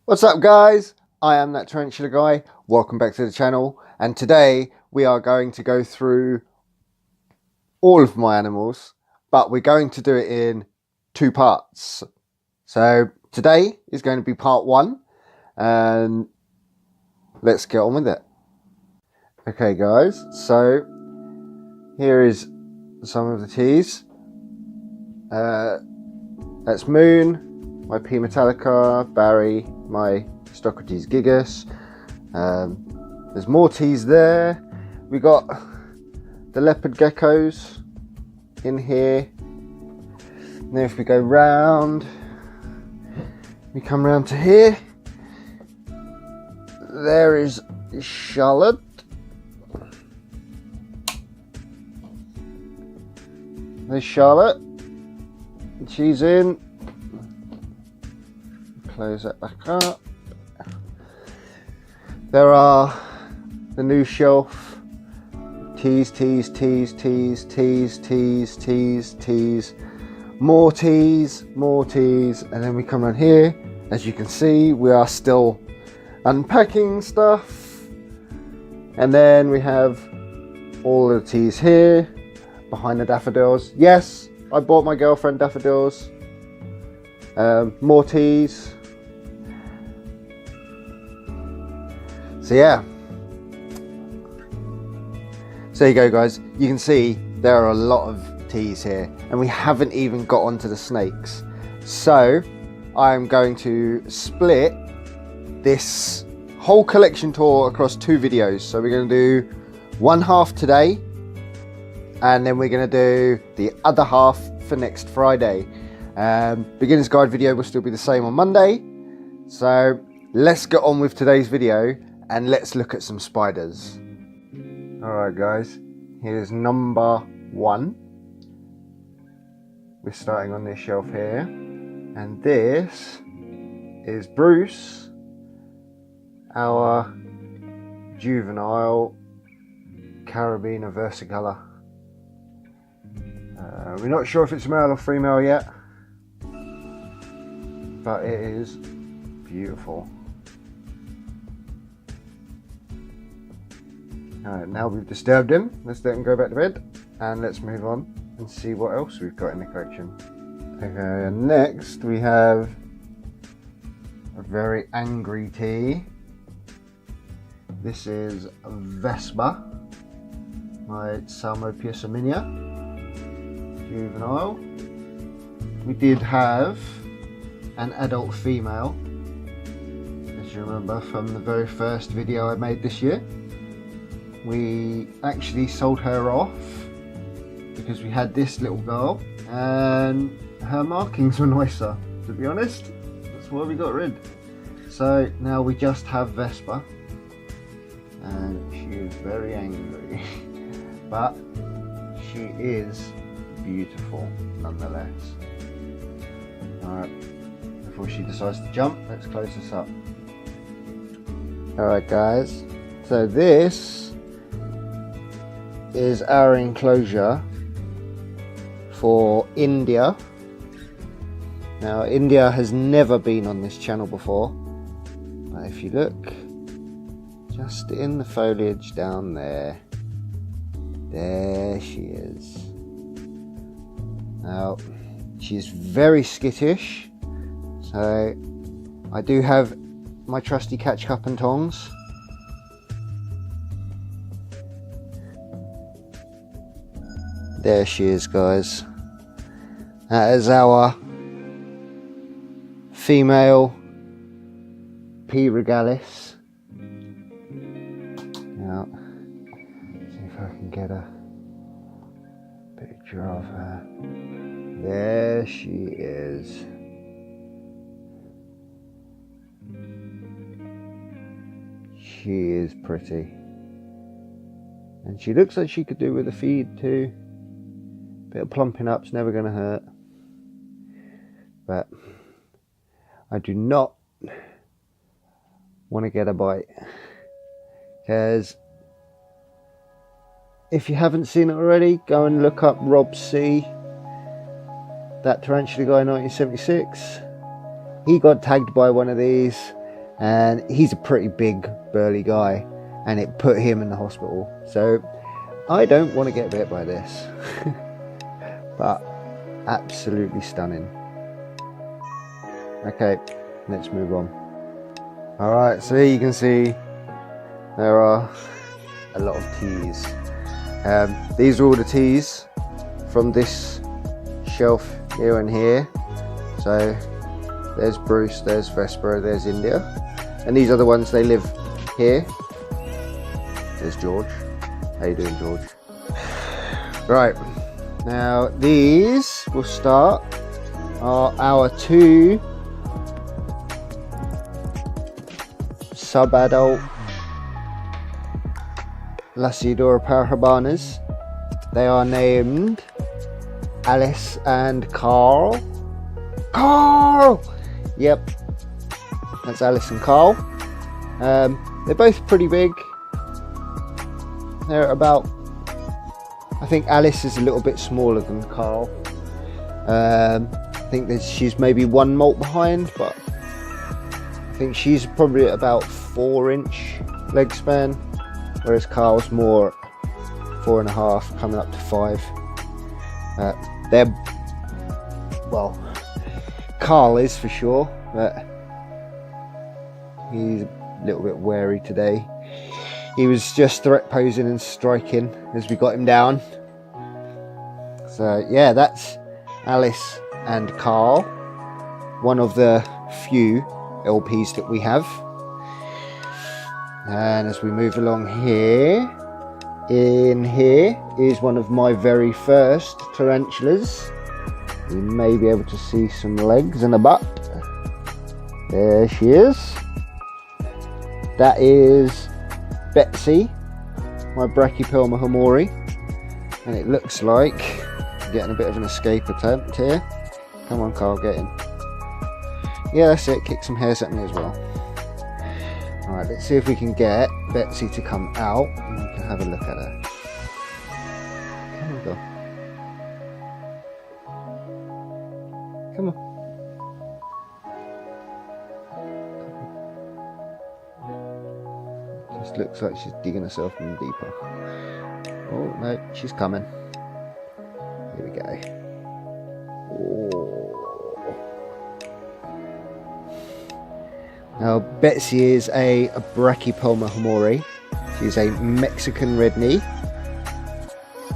What's up guys? I am that Tarantula guy. Welcome back to the channel, and today we are going to go through all of my animals, but we're going to do it in two parts. So today is going to be part one, and let's get on with it. Okay guys, so here is some of the teas. That's Moon, my P Metallica, Barry, my Stocrates Gigas. There's more teas there. We got the leopard geckos in here. And then if we go round, we come round to here. There is Charlotte. There's Charlotte. She's in. Close that back up. There are the new shelf. Teas, teas, teas, teas, teas, teas, teas, teas. More teas, more teas. And then we come around here. As you can see, we are still unpacking stuff. And then we have all the teas here. Behind the daffodils. Yes, I bought my girlfriend daffodils. More teas. So yeah. So there you go guys. You can see there are a lot of teas here. And we haven't even got onto the snakes. So I'm going to split this whole collection tour across two videos. So we're going to do one half today, and then we're going to do the other half for next Friday. Beginner's guide video will still be the same on Monday. So let's get on with today's video and let's look at some spiders. Alright guys, here's number one. We're starting on this shelf here. And this is Bruce, our juvenile Carabiner versicolor. We're not sure if it's male or female yet, but it is beautiful. Alright, now we've disturbed him, let's let him go back to bed, and let's move on and see what else we've got in the collection. Okay, and next we have a very angry tea. This is Vespa, my Salmopius Arminia. Juvenile. We did have an adult female, as you remember from the very first video I made this year. We actually sold her off because we had this little girl and her markings were nicer, to be honest. That's why we got rid. So now we just have Vespa, and she is very angry but she is beautiful nonetheless. Alright, before she decides to jump, let's close this up. Alright guys, so this is our enclosure for India. Now India has never been on this channel before, but if you look just in the foliage down there, there she is. Now, she's very skittish, so I do have my trusty catch cup and tongs. There she is guys. That is our female P. regalis. Now, see if I can get a picture of her. There she is. She is pretty. And she looks like she could do with a feed too. Bit of plumping up's never going to hurt. But I do not want to get a bite. Because if you haven't seen it already, go and look up Rob C. That Tarantula guy 1976. He got tagged by one of these and he's a pretty big burly guy, and it put him in the hospital. So I don't want to get bit by this. But absolutely stunning. Okay, let's move on. Alright, so here you can see there are a lot of teas. These are all the teas from this shelf here and here. So there's Bruce, there's Vesper, there's India, and these are the ones, they live here. There's George. How you doing, George? Right, now these will start are our 2 sub-adult Lacidora Parahabanas. They are named Alice and Carl. Carl! Yep, that's Alice and Carl. They're both pretty big. They're about, I think Alice is a little bit smaller than Carl. I think that she's maybe 1 molt behind, but I think she's probably at about 4-inch leg span, whereas Carl's more 4.5, coming up to 5. They're, well, Carl is for sure, but he's a little bit wary today. He was just threat posing and striking as we got him down. So yeah, that's Alice and Carl, one of the few LPs that we have. And as we move along here, in here is one of my very first tarantulas. You may be able to see some legs and a butt. There she is. That is Betsy, my Brachypelma homori, and it looks like getting a bit of an escape attempt here. Come on, Carl, get in. Yeah, that's it. Kick some hairs at me as well. Alright, let's see if we can get Betsy to come out and we can have a look at her. Come on, girl. Come on. Just looks like she's digging herself in deeper. Oh no, she's coming. Here we go. Oh. Now Betsy is a Brachypelma homori. She's a Mexican red knee,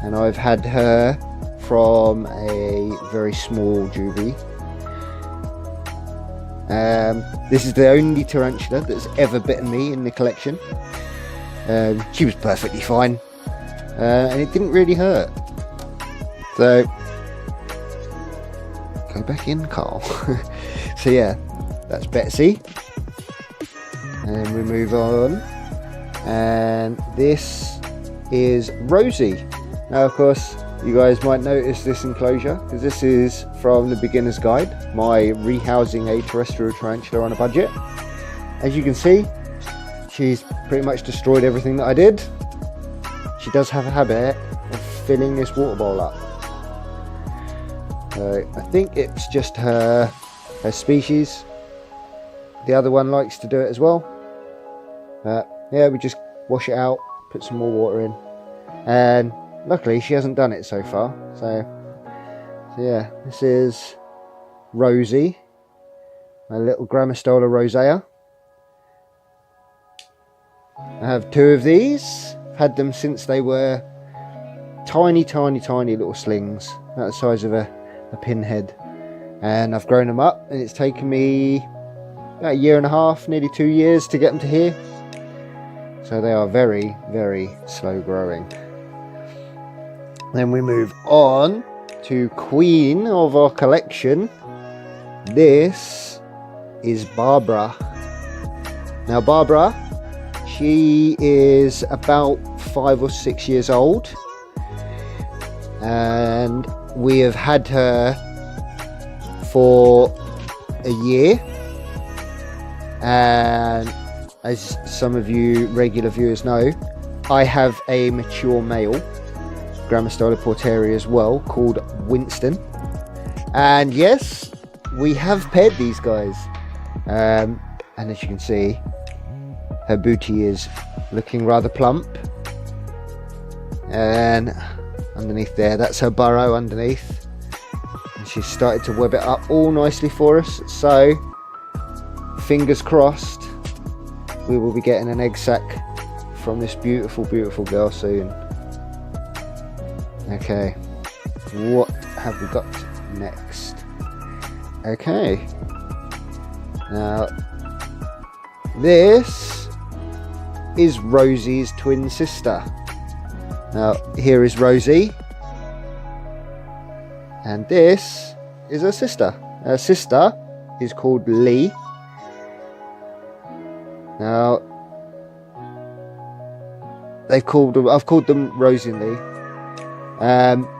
and I've had her from a very small juvie. This is the only tarantula that's ever bitten me in the collection. She was perfectly fine, and it didn't really hurt. So go back in, Carl. So yeah, that's Betsy. And we move on, and this is Rosie. Now of course you guys might notice this enclosure, because this is from the beginner's guide, my rehousing a terrestrial tarantula on a budget. As you can see, she's pretty much destroyed everything that I did. She does have a habit of filling this water bowl up, so I think it's just her species. The other one likes to do it as well. Yeah, we just wash it out, put some more water in, and luckily she hasn't done it so far. So yeah, this is Rosie, my little Grammostola rosea. I have 2 of these. Had them since they were tiny little slings, about the size of a pinhead, and I've grown them up, and it's taken me about 1.5 years, nearly 2 years to get them to here. So they are very slow growing. Then we move on to queen of our collection. This is Barbara. Now Barbara, she is about 5 or 6 years old, and we have had her for a year. And as some of you regular viewers know, I have a mature male Grammostola porteri as well, called Winston. And yes, we have paired these guys. and as you can see, her booty is looking rather plump, and underneath there, that's her burrow underneath, and she's started to web it up all nicely for us. So fingers crossed we will be getting an egg sac from this beautiful girl soon. Okay, what have we got next? Okay, now this is Rosie's twin sister. Now here is Rosie, and this is her sister. Her sister is called Lee. Now I've called them Rosie and Lee.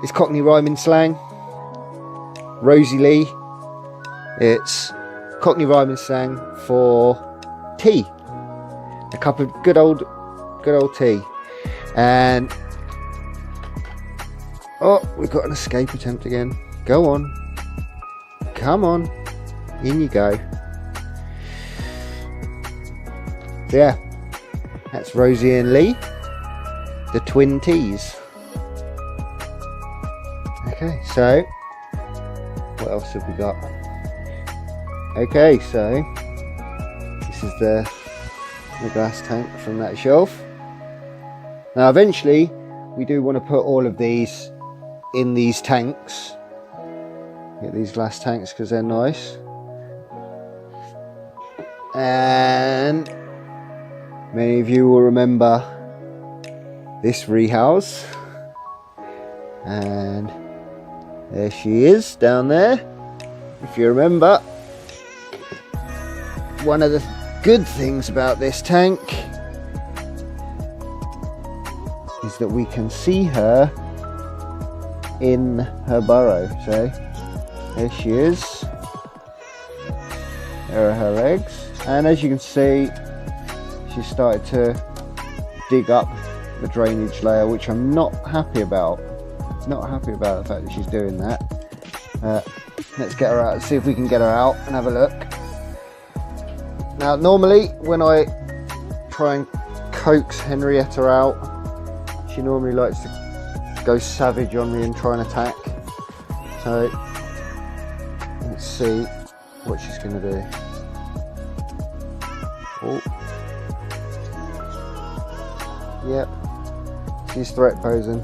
It's Cockney rhyming slang. Rosie Lee. It's Cockney rhyming slang for tea. A cup of good old tea. And oh, we've got an escape attempt again. Go on. Come on. In you go. Yeah. That's Rosie and Lee, the twin T's. Okay, so what else have we got? Okay, so this is the glass tank from that shelf. Now eventually we do want to put all of these in these tanks. Get these glass tanks because they're nice. And many of you will remember this rehouse. And there she is down there. If you remember, one of the good things about this tank is that we can see her in her burrow. So there she is. There are her eggs, and as you can see, she started to dig up the drainage layer, which I'm not happy about. Not happy about the fact that she's doing that. Let's get her out, see if we can get her out and have a look. Now normally when I try and coax Henrietta out, she normally likes to go savage on me and try and attack. So let's see what she's going to do. Oh. Yep, she's threat posing.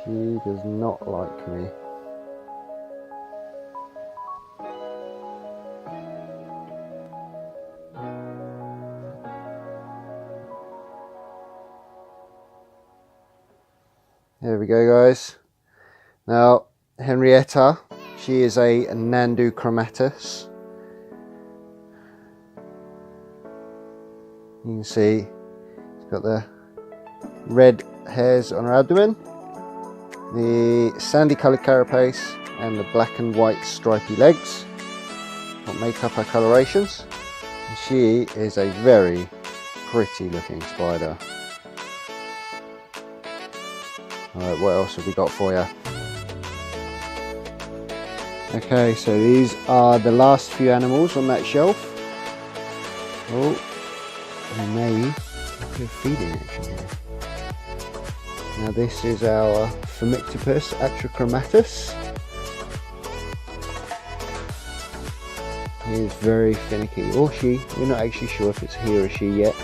She does not like me. There we go, guys. Now Henrietta, she is a Nandu chromatus. You can see she's got the red hairs on her abdomen, the sandy coloured carapace, and the black and white stripy legs that make up her colorations. And she is a very pretty looking spider. Alright, what else have we got for you? Okay, so these are the last few animals on that shelf. Oh, and maybe a feeding action here. Now this is our Phomictopus atrochromatus. He is very finicky, or she. We're not actually sure if it's he or she yet.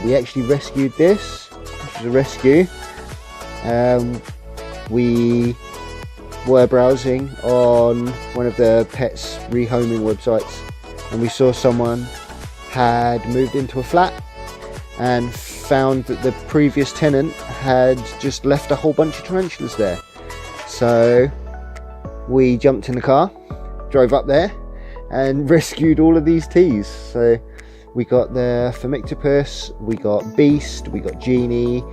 We actually rescued this. This was a rescue. We were browsing on one of the pets rehoming websites, and we saw someone had moved into a flat and found that the previous tenant had just left a whole bunch of tarantulas there. So we jumped in the car, drove up there and rescued all of these teas. So we got the Phomictopus, we got Beast, we got Genie,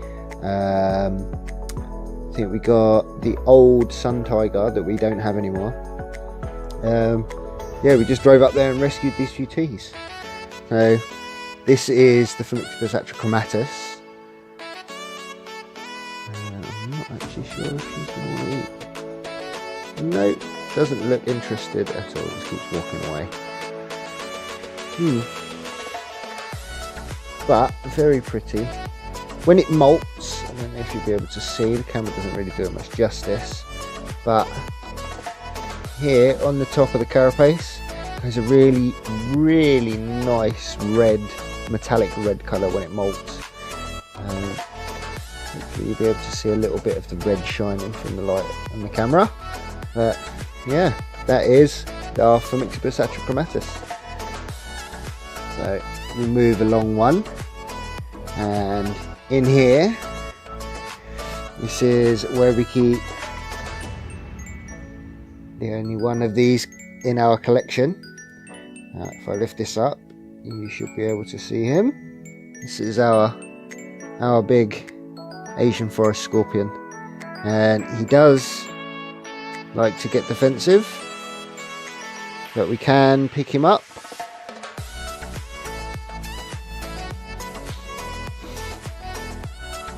I think we got the old sun tiger that we don't have anymore. Yeah, we just drove up there and rescued these few teas. So this is the Phomictopus atrochromatus. I'm not actually sure if she's going to eat. Nope, doesn't look interested at all, just keeps walking away. But very pretty. When it molts, I don't know if you'll be able to see, the camera doesn't really do it much justice, but here on the top of the carapace there's a really nice red, metallic red colour when it molts. Hopefully you'll be able to see a little bit of the red shining from the light on the camera. But yeah, that is our Phormictopus atrochromatus. So we move along one, and in here, this is where we keep the only one of these in our collection. If I lift this up, you should be able to see him. This is our big Asian forest scorpion, and he does like to get defensive, but we can pick him up.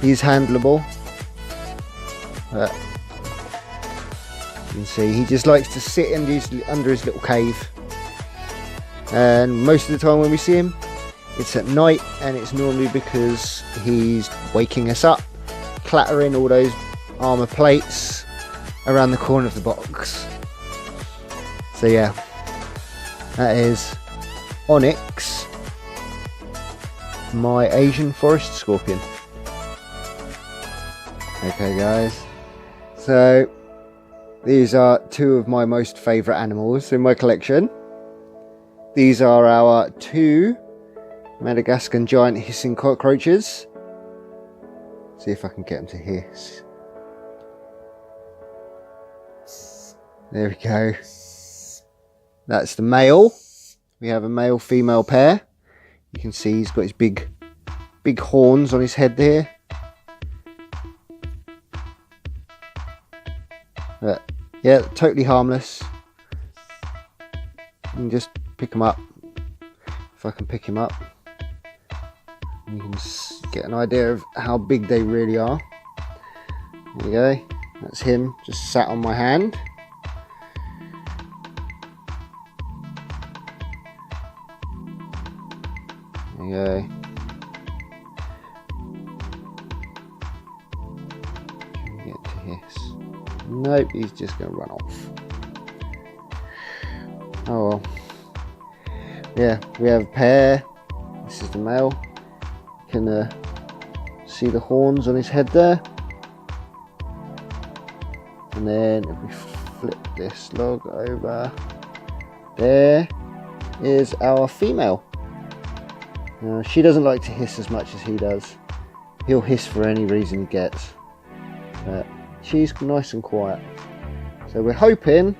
He's handleable, but you can see he just likes to sit under his little cave, and most of the time when we see him it's at night, and it's normally because he's waking us up, clattering all those armor plates around the corner of the box. So yeah, that is Onyx, my Asian forest scorpion. Okay guys, so these are two of my most favourite animals in my collection. These are our two Madagascan giant hissing cockroaches. See if I can get them to hiss. There we go. That's the male. We have a male female pair. You can see he's got his big horns on his head there. But yeah, totally harmless. You can just pick them up. If I can pick him up, you can get an idea of how big they really are. There you go. That's him just sat on my hand. There you go. Can we get to hiss? Nope, he's just going to run off. Oh well. Yeah, we have a pair. This is the male. You can see the horns on his head there. And then if we flip this log over, there is our female. She doesn't like to hiss as much as he does. He'll hiss for any reason he gets. But she's nice and quiet. So we're hoping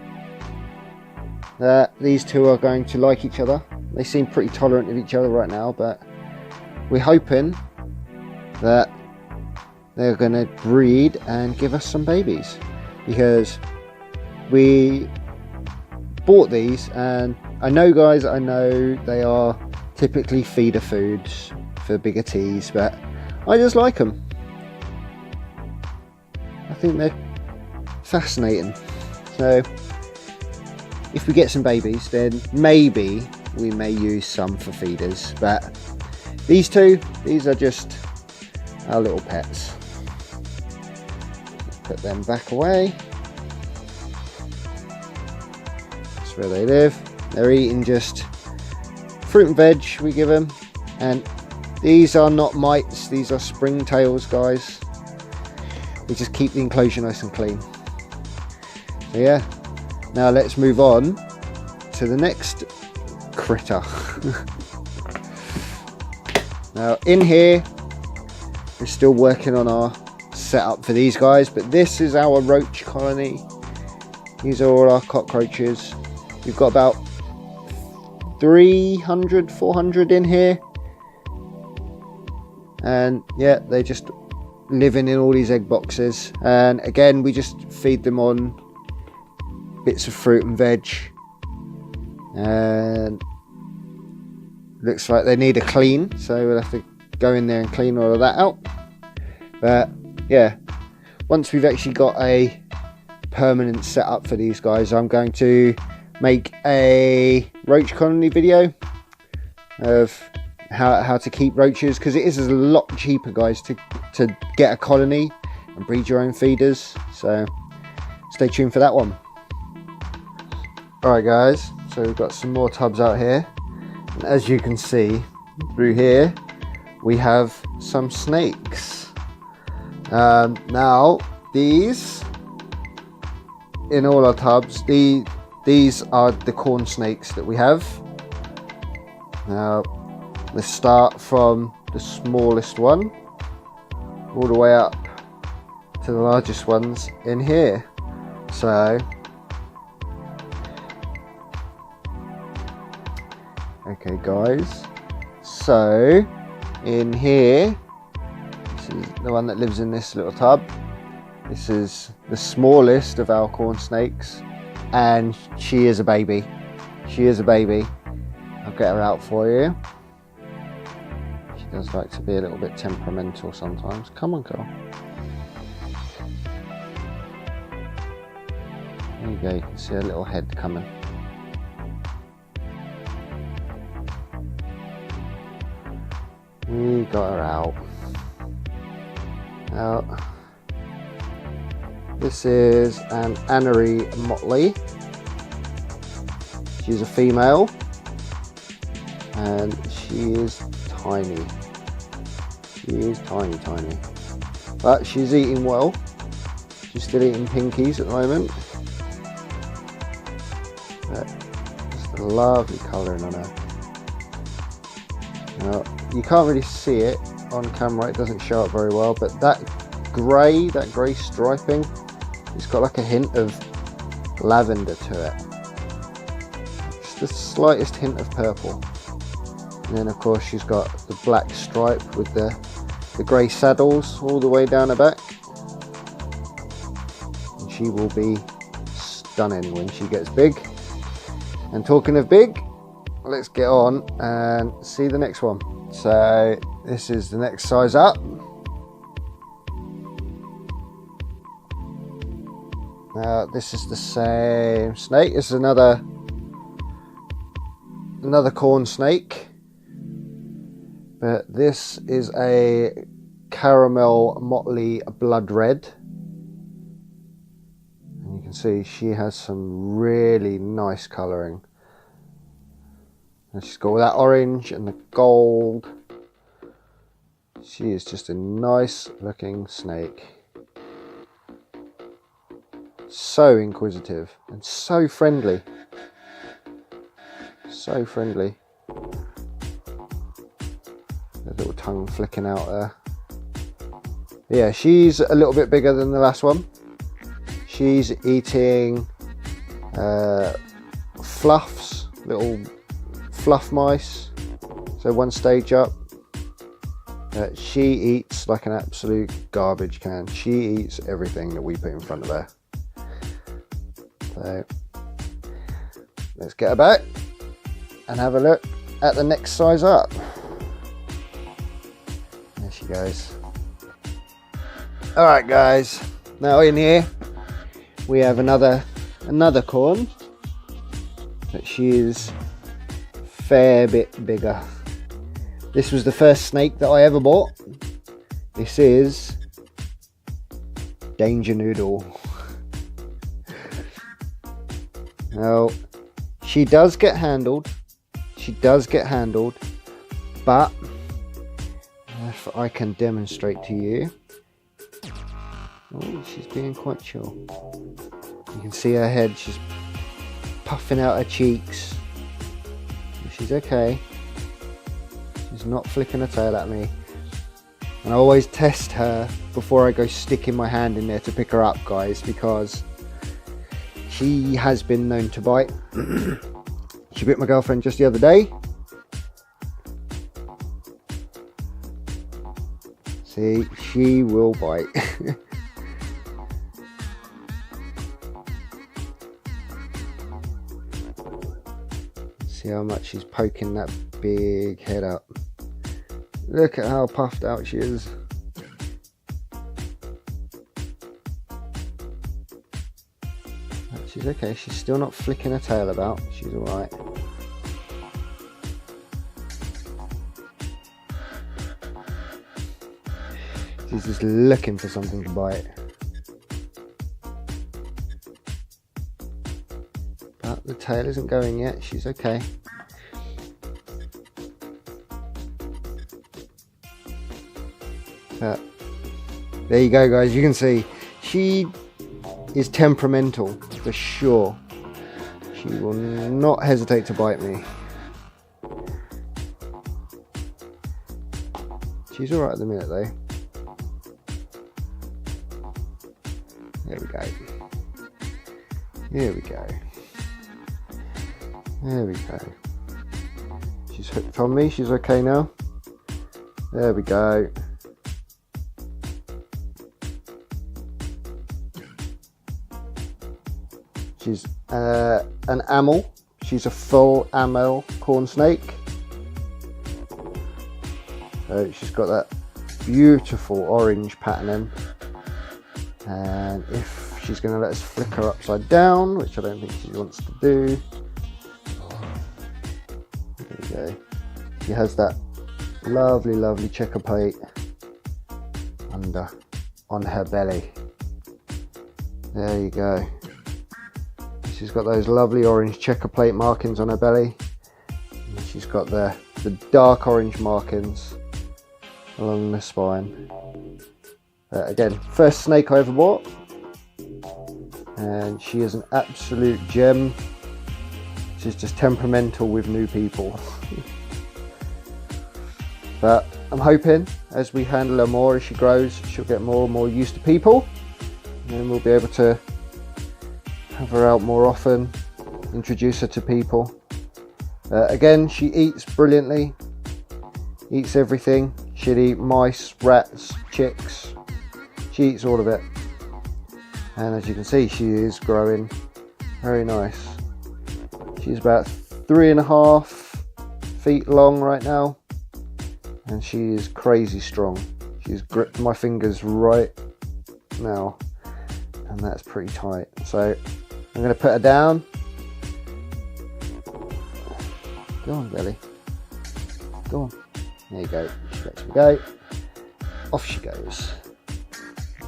that these two are going to like each other. They seem pretty tolerant of each other right now, but we're hoping that they're going to breed and give us some babies, because we bought these, and I know guys, I know they are typically feeder foods for bigger teas, but I just like them. I think they're fascinating. So if we get some babies, then maybe we may use some for feeders, but these two, these are just our little pets. Put them back away. That's where they live. They're eating just fruit and veg we give them, and these are not mites, these are springtails, guys. We just keep the enclosure nice and clean. So yeah, now let's move on to the next critter. Now in here, we're still working on our setup for these guys, but this is our roach colony. These are all our cockroaches. We've got about 300, 400 in here, and yeah, they just living in all these egg boxes, and again we just feed them on bits of fruit and veg, and looks like they need a clean, so we'll have to go in there and clean all of that out. But yeah, once we've actually got a permanent setup for these guys. I'm going to make a roach colony video of how to keep roaches, because it is a lot cheaper, guys, to get a colony and breed your own feeders. So stay tuned for that one. Alright guys, so we've got some more tubs out here, and as you can see through here we have some snakes. Now these, in all our tubs, these are the corn snakes that we have. Now let's start from the smallest one all the way up to the largest ones in here. So okay guys, so in here, this is the one that lives in this little tub. This is the smallest of our corn snakes, and she is a baby. She is a baby. I'll get her out for you. She does like to be a little bit temperamental sometimes. Come on, girl. There you go, you can see her little head coming. We got her out. Now, this is an Anery Motley. She's a female, and she is tiny. She is tiny, tiny. But she's eating well. She's still eating pinkies at the moment. But just a lovely colouring on her. Now, you can't really see it on camera, it doesn't show up very well, but that grey striping, it's got like a hint of lavender to it. Just the slightest hint of purple. And then of course she's got the black stripe with the grey saddles all the way down her back. And she will be stunning when she gets big. And talking of big, let's get on and see the next one. So this is the next size up. Now this is the same snake. This is another corn snake, but this is a caramel motley blood red. And you can see she has some really nice colouring. And she's got all that orange and the gold. She is just a nice looking snake. So inquisitive and so friendly. So friendly. The little tongue flicking out there. Yeah, she's a little bit bigger than the last one. She's eating fluffs, little fluff mice. So one stage up. She eats like an absolute garbage can. She eats everything that we put in front of her. So let's get her back and have a look at the next size up. There she goes. Alright guys, now in here we have another corn, but she is a fair bit bigger. This was the first snake that I ever bought. This is Danger Noodle. Now, she does get handled. She does get handled, but if I can demonstrate to you. Oh, she's being quite chill. You can see her head, she's puffing out her cheeks. She's okay. She's not flicking her tail at me. And I always test her before I go sticking my hand in there to pick her up, guys, because she has been known to bite. She bit my girlfriend just the other day. See, she will bite. See how much she's poking that big head up. Look at how puffed out she is. She's okay. She's still not flicking her tail about. She's alright. She's just looking for something to bite. But the tail isn't going yet. She's okay. But there you go, guys. You can see she is temperamental for sure. She will not hesitate to bite me. She's alright at the minute though. There we go. There we go. There we go. She's hooked on me. She's okay now. There we go. She's an amel. She's a full amel corn snake. So she's got that beautiful orange patterning. And if she's going to let us flick her upside down, which I don't think she wants to do. There we go. She has that lovely, lovely checker plate on her belly. There you go. She's got those lovely orange checker plate markings on her belly. And she's got the dark orange markings along the spine. Again, first snake I ever bought. And she is an absolute gem. She's just temperamental with new people. But I'm hoping as we handle her more, as she grows, she'll get more and more used to people. And then we'll be able to have her out more often, introduce her to people. Again, she eats brilliantly, eats everything. She'll eat mice, rats, chicks. She eats all of it. And as you can see, she is growing very nice. She's about 3.5 feet long right now. And she is crazy strong. She's gripped my fingers right now. And that's pretty tight. So I'm going to put her down. Go on, Belly. Go on. There you go. She lets me go. Off she goes.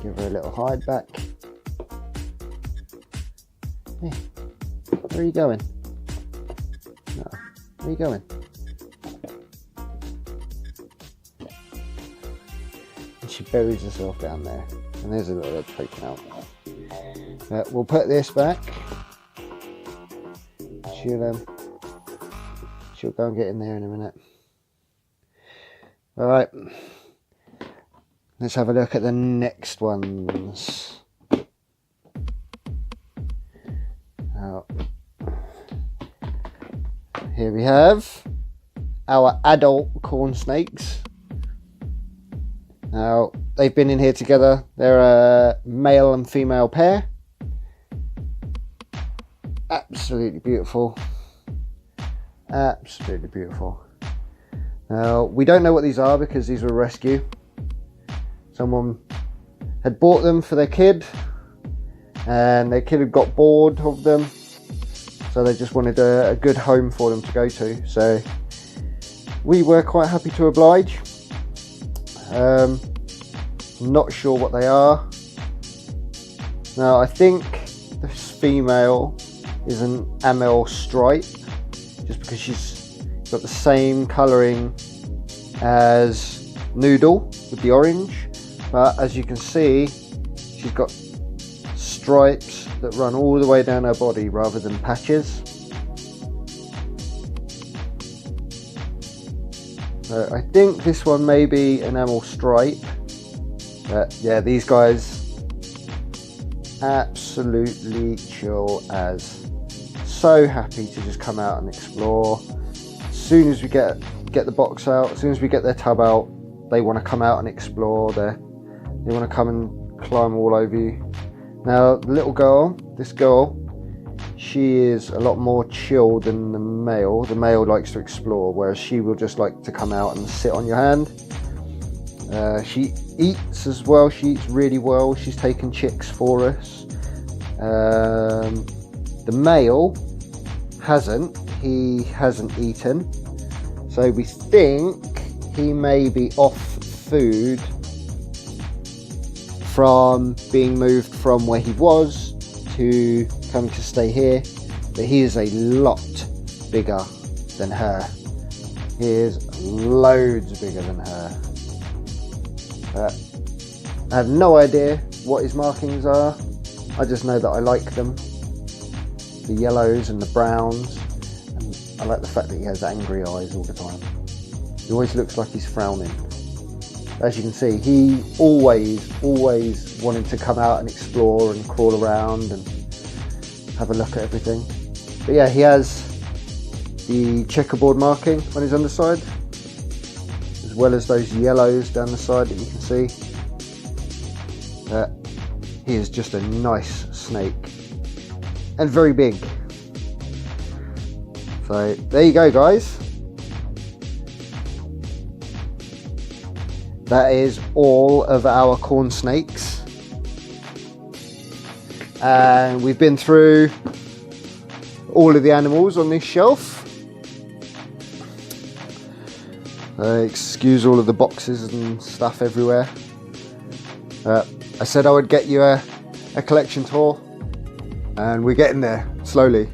Give her a little hide back. Hey, where are you going? No, where are you going? And she buries herself down there. And there's a little egg poking out. We'll put this back. She'll go and get in there in a minute. Alright. Let's have a look at the next ones. Now, here we have our adult corn snakes. Now, they've been in here together. They're a male and female pair. Absolutely beautiful. Absolutely beautiful. Now, we don't know what these are because these were a rescue. Someone had bought them for their kid and their kid had got bored of them, so they just wanted a good home for them to go to. So we were quite happy to oblige. Not sure what they are. Now, I think this female is an amel stripe, just because she's got the same colouring as Noodle with the orange, but as you can see, she's got stripes that run all the way down her body rather than patches. So I think this one may be an amel stripe, but yeah, these guys absolutely chill as. So happy to just come out and explore. As soon as we get the box out, as soon as we get their tub out, they want to come out and explore. They want to come and climb all over you. Now, the little girl, this girl, she is a lot more chill than the male. The male likes to explore, whereas she will just like to come out and sit on your hand. She eats as well. She eats really well. She's taken chicks for us. The male hasn't. He hasn't eaten. So we think he may be off food from being moved from where he was to coming to stay here. But he is a lot bigger than her. He is loads bigger than her. I have no idea what his markings are. I just know that I like them. The yellows and the browns. And I like the fact that he has angry eyes all the time. He always looks like he's frowning. As you can see, he always wanted to come out and explore and crawl around and have a look at everything. But yeah, he has the checkerboard marking on his underside, as well as those yellows down the side that you can see. He is just a nice snake and very big. So there you go, guys. That is all of our corn snakes, and we've been through all of the animals on this shelf. Excuse all of the boxes and stuff everywhere. I said I would get you a collection tour, and we're getting there slowly.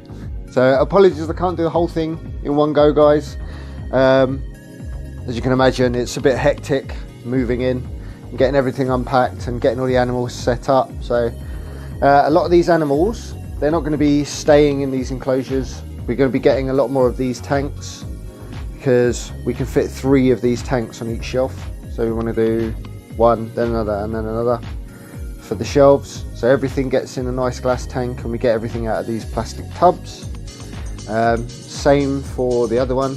So apologies I can't do the whole thing in one go, guys. As you can imagine, it's a bit hectic moving in and getting everything unpacked and getting all the animals set up. So a lot of these animals, they're not going to be staying in these enclosures. We're going to be getting a lot more of these tanks because we can fit 3 of these tanks on each shelf. So we want to do one, then another, and then another for the shelves. So everything gets in a nice glass tank and we get everything out of these plastic tubs. Same for the other one.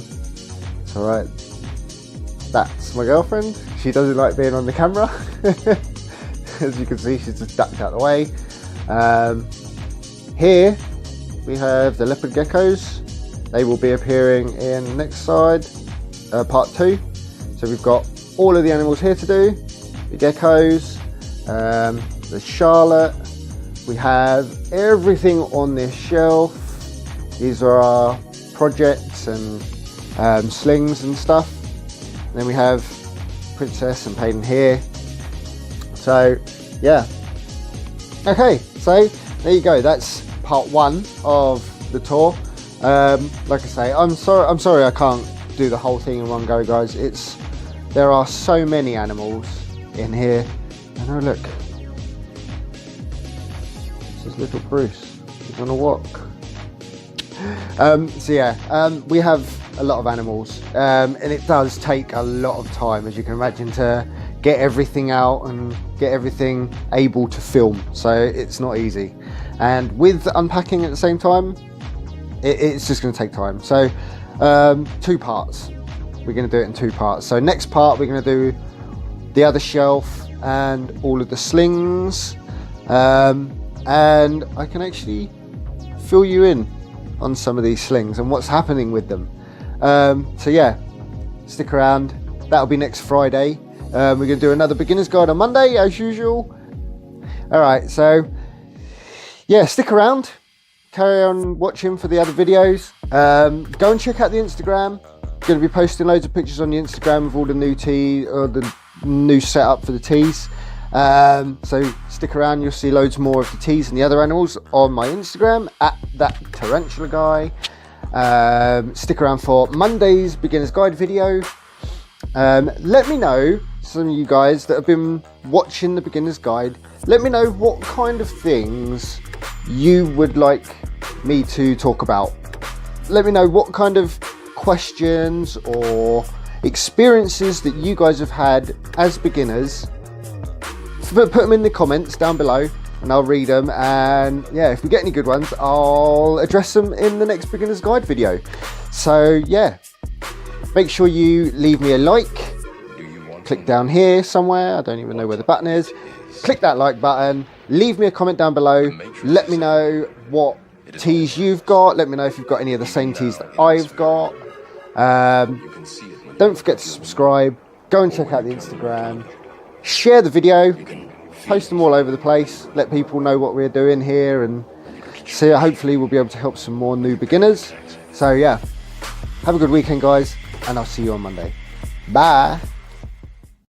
It's all right. That's my girlfriend. She doesn't like being on the camera. As you can see, she's just ducked out of the way. Here we have the leopard geckos. They will be appearing in the next side, part 2. So we've got all of the animals here to do. The geckos, the charlotte. We have everything on this shelf. These are our projects and slings and stuff. And then we have Princess and Payton here. So yeah. Okay, so there you go. That's part 1 of the tour. Like I say, I'm sorry I can't do the whole thing in one go, guys. There are so many animals in here. And oh look, this is little Bruce. He's on a walk. So yeah, we have a lot of animals, and it does take a lot of time, as you can imagine, to get everything out and get everything able to film. So it's not easy, and with unpacking at the same time, it's just going to take time. So 2 parts. We're going to do it in 2 parts. So next part we're going to do the other shelf and all of the slings, and I can actually fill you in on some of these slings and what's happening with them. So yeah, stick around. That'll be next Friday. We're going to do another beginner's guide on Monday as usual. Alright, so yeah, stick around, carry on watching for the other videos. Go and check out the Instagram. Going to be posting loads of pictures on the Instagram of all the new tea, or the new setup for the teas. So stick around, you'll see loads more of the teas and the other animals on my Instagram at that Tarantula guy. Stick around for Monday's beginner's guide video. Let me know, some of you guys that have been watching the beginner's guide, let me know what kind of things you would like me to talk about. Let me know what kind of questions or experiences that you guys have had as beginners. Put them in the comments down below and I'll read them, and yeah, if we get any good ones I'll address them in the next beginner's guide video. So yeah, make sure you leave me a like. Click down here somewhere, I don't even know where the button is. Click that like button, leave me a comment down below, let me know what teas you've got, let me know if you've got any of the same teas that I've got. Don't forget to subscribe, go and check out the Instagram, share the video, post them all over the place, let people know what we're doing here, and So hopefully we'll be able to help some more new beginners. So yeah, have a good weekend guys, and I'll see you on Monday. Bye.